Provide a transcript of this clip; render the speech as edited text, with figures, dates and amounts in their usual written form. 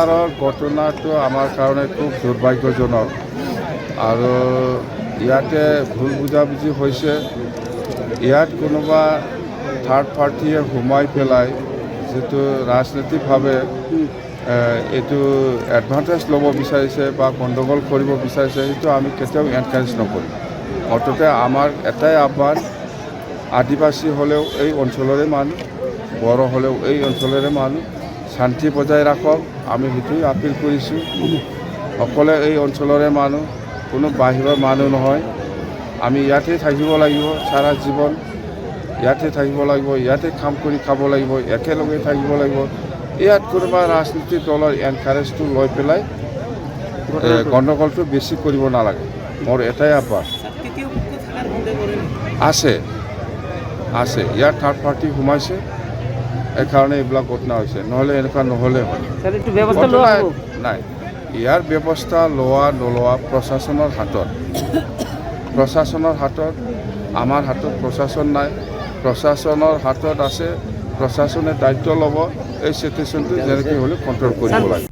এইবাৰৰ ঘটনাটো আমাৰ কাৰণে খুব দুৰ্ভাগ্যজনক আৰু ইয়াতে ভুল বুজাবুজি হৈছে। ইয়াত কোনোবা থাৰ্ড পাৰ্টিয়ে সোমাই পেলাই যিটো ৰাজনৈতিকভাৱে এইটো এডভান্টেজ ল'ব বিচাৰিছে বা গণ্ডগোল কৰিব বিচাৰিছে, সেইটো আমি কেতিয়াও এনকাৰেজ নকৰিম। অন্ততে আমাৰ এটাই আহ্বান, আদিবাসী হ'লেও এই অঞ্চলৰে মানুহ, বড়ো হ'লেও এই অঞ্চলৰে মানুহ, শান্তি বজাই ৰাখক। আমি সেইটোৱে আপিল কৰিছোঁ। সকলোৱে এই অঞ্চলৰে মানুহ, কোনো বাহিৰৰ মানুহ নহয়। আমি ইয়াতে থাকিব লাগিব, সাৰা জীৱন ইয়াতে থাকিব লাগিব, ইয়াতে কাম কৰি খাব লাগিব, একেলগে থাকিব লাগিব। ইয়াত কোনোবা ৰাজনীতিক দলৰ এনকাৰেজটো লৈ পেলাই গণ্ডগোলটো বেছি কৰিব নালাগে। মোৰ এটাই আহ্বান। আছে আছে ইয়াত থাৰ্ড পাৰ্টি সোমাইছে, এইকাৰণে এইবিলাক ঘটনা হৈছে, নহ'লে এনেকুৱা নহ'লে হয় নাই। ইয়াৰ ব্যৱস্থা লোৱা নোলোৱা প্ৰশাসনৰ হাতত। প্ৰশাসনৰ হাতত, আমাৰ হাতত প্ৰশাসন নাই। প্ৰশাসনৰ হাতত আছে, প্ৰশাসনে দায়িত্ব ল'ব, এই চিটুৱেশ্যনটো যেনেকৈ হ'লে কণ্ট্ৰল কৰিব লাগে।